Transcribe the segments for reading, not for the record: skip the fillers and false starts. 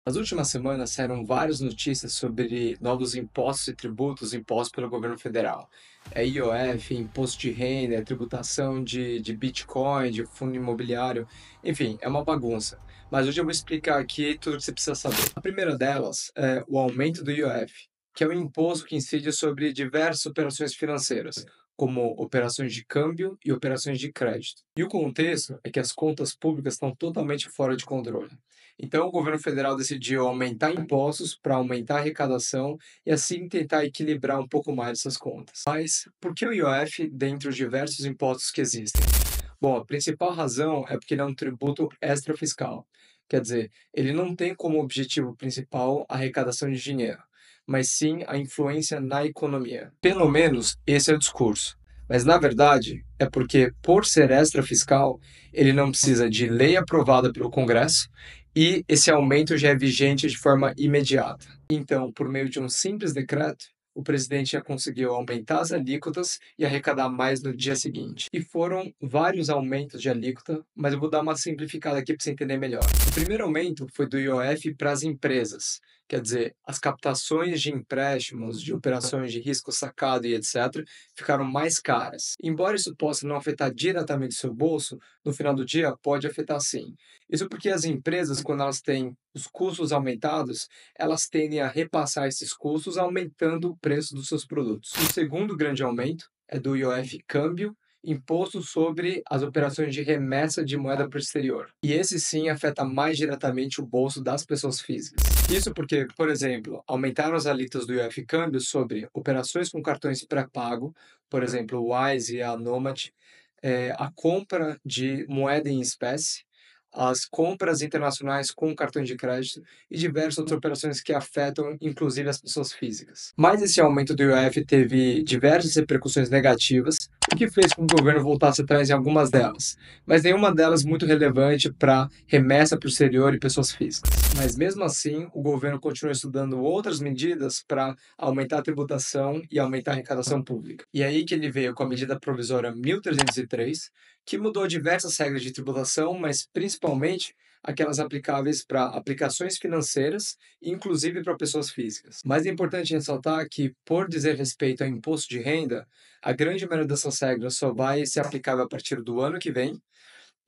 Nas últimas semanas saíram várias notícias sobre novos impostos e tributos impostos pelo governo federal. É IOF, imposto de renda, tributação de Bitcoin, de fundo imobiliário, enfim, é uma bagunça. Mas hoje eu vou explicar aqui tudo o que você precisa saber. A primeira delas é o aumento do IOF, que é um imposto que incide sobre diversas operações financeiras, como operações de câmbio e operações de crédito. E o contexto é que as contas públicas estão totalmente fora de controle. Então, o governo federal decidiu aumentar impostos para aumentar a arrecadação e assim tentar equilibrar um pouco mais essas contas. Mas por que o IOF dentre os diversos impostos que existem? Bom, a principal razão é porque ele é um tributo extrafiscal. Quer dizer, ele não tem como objetivo principal a arrecadação de dinheiro, mas sim a influência na economia. Pelo menos esse é o discurso. Mas na verdade, é porque, por ser extrafiscal, ele não precisa de lei aprovada pelo Congresso e esse aumento já é vigente de forma imediata. Então, por meio de um simples decreto, o presidente já conseguiu aumentar as alíquotas e arrecadar mais no dia seguinte. E foram vários aumentos de alíquota, mas eu vou dar uma simplificada aqui para você entender melhor. O primeiro aumento foi do IOF para as empresas, quer dizer, as captações de empréstimos, de operações de risco sacado e etc., ficaram mais caras. Embora isso possa não afetar diretamente seu bolso, no final do dia pode afetar sim. Isso porque as empresas, quando elas têm os custos aumentados, elas tendem a repassar esses custos aumentando o preço dos seus produtos. O segundo grande aumento é do IOF câmbio, imposto sobre as operações de remessa de moeda para o exterior. E esse sim afeta mais diretamente o bolso das pessoas físicas. Isso porque, por exemplo, aumentaram as alíquotas do IOF câmbio sobre operações com cartões pré-pago, por exemplo, o Wise e a Nomad, a compra de moeda em espécie, as compras internacionais com cartões de crédito e diversas outras operações que afetam inclusive as pessoas físicas. Mas esse aumento do IOF teve diversas repercussões negativas, o que fez com que o governo voltasse atrás em algumas delas, mas nenhuma delas muito relevante para remessa para o exterior e pessoas físicas. Mas mesmo assim, o governo continua estudando outras medidas para aumentar a tributação e aumentar a arrecadação pública. E aí que ele veio com a medida provisória 1303, que mudou diversas regras de tributação, mas principalmente aquelas aplicáveis para aplicações financeiras, inclusive para pessoas físicas. Mas é importante ressaltar que, por dizer respeito ao imposto de renda, a grande maioria dessas regras só vai ser aplicável a partir do ano que vem,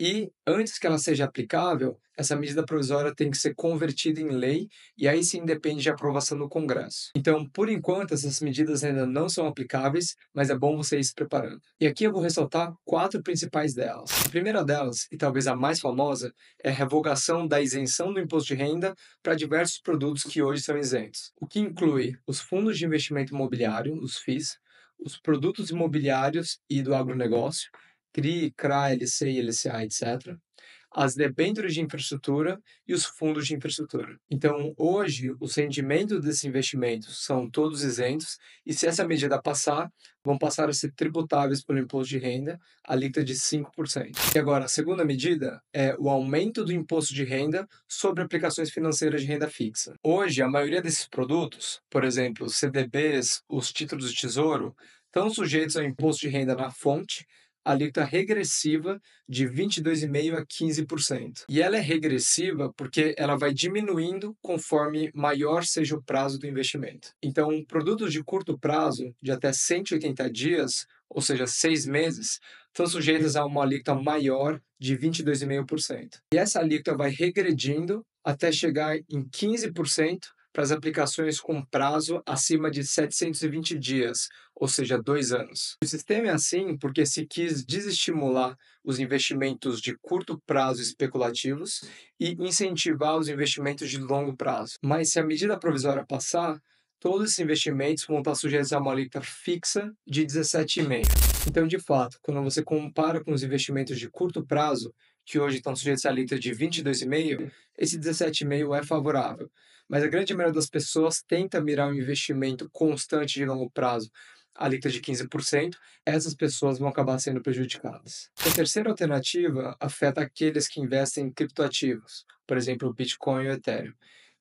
e antes que ela seja aplicável, essa medida provisória tem que ser convertida em lei e aí sim depende de aprovação do Congresso. Então, por enquanto, essas medidas ainda não são aplicáveis, mas é bom você ir se preparando. E aqui eu vou ressaltar quatro principais delas. A primeira delas, e talvez a mais famosa, é a revogação da isenção do imposto de renda para diversos produtos que hoje são isentos, o que inclui os fundos de investimento imobiliário, os FIIs, os produtos imobiliários e do agronegócio, CRI, CRA, LC, LCA, etc., as debêntures de infraestrutura e os fundos de infraestrutura. Então, hoje, os rendimentos desses investimentos são todos isentos e, se essa medida passar, vão passar a ser tributáveis pelo imposto de renda, a alíquota de 5%. E agora, a segunda medida é o aumento do imposto de renda sobre aplicações financeiras de renda fixa. Hoje, a maioria desses produtos, por exemplo, os CDBs, os títulos de tesouro, estão sujeitos ao imposto de renda na fonte, alíquota regressiva de 22,5% a 15%. E ela é regressiva porque ela vai diminuindo conforme maior seja o prazo do investimento. Então, produtos de curto prazo, de até 180 dias, ou seja, 6 meses, estão sujeitos a uma alíquota maior de 22,5%. E essa alíquota vai regredindo até chegar em 15% para as aplicações com prazo acima de 720 dias, ou seja, 2 anos. O sistema é assim porque se quis desestimular os investimentos de curto prazo especulativos e incentivar os investimentos de longo prazo. Mas se a medida provisória passar, todos esses investimentos vão estar sujeitos a uma alíquota fixa de 17,5%. Então, de fato, quando você compara com os investimentos de curto prazo, que hoje estão sujeitos à alíquota de 22,5%, esse 17,5% é favorável. Mas a grande maioria das pessoas tenta mirar um investimento constante de longo prazo, a alíquota de 15%, essas pessoas vão acabar sendo prejudicadas. A terceira alternativa afeta aqueles que investem em criptoativos, por exemplo, o Bitcoin e o Ethereum,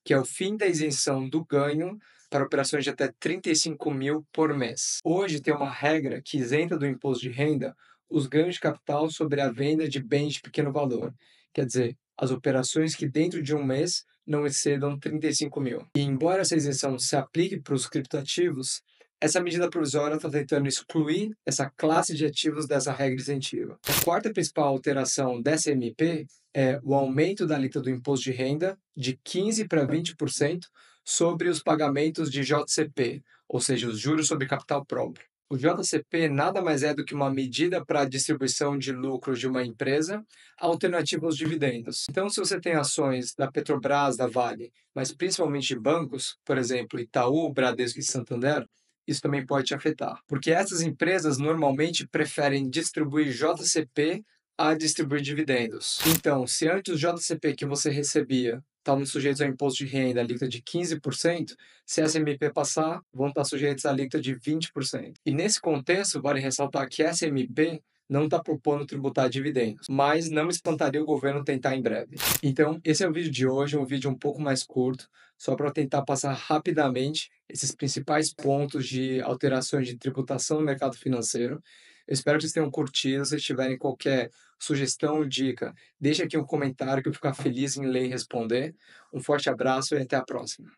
que é o fim da isenção do ganho para operações de até 35 mil por mês. Hoje tem uma regra que isenta do imposto de renda os ganhos de capital sobre a venda de bens de pequeno valor. Quer dizer, as operações que dentro de um mês não excedam 35 mil. E embora essa isenção se aplique para os criptoativos, essa medida provisória está tentando excluir essa classe de ativos dessa regra isentiva. A quarta principal alteração dessa MP é o aumento da alíquota do imposto de renda de 15% para 20% sobre os pagamentos de JCP, ou seja, os juros sobre capital próprio. O JCP nada mais é do que uma medida para a distribuição de lucros de uma empresa alternativa aos dividendos. Então, se você tem ações da Petrobras, da Vale, mas principalmente de bancos, por exemplo, Itaú, Bradesco e Santander, isso também pode te afetar, porque essas empresas normalmente preferem distribuir JCP a distribuir dividendos. Então, se antes o JCP que você recebia estavam sujeitos ao imposto de renda, alíquota de 15%, se essa MP passar, vão estar sujeitos à alíquota de 20%. E nesse contexto, vale ressaltar que essa MP não está propondo tributar dividendos, mas não me espantaria o governo tentar em breve. Então, esse é o vídeo de hoje, um vídeo um pouco mais curto, só para tentar passar rapidamente esses principais pontos de alterações de tributação no mercado financeiro. Eu espero que vocês tenham curtido. Se tiverem qualquer sugestão ou dica, deixe aqui um comentário que eu fico feliz em ler e responder. Um forte abraço e até a próxima.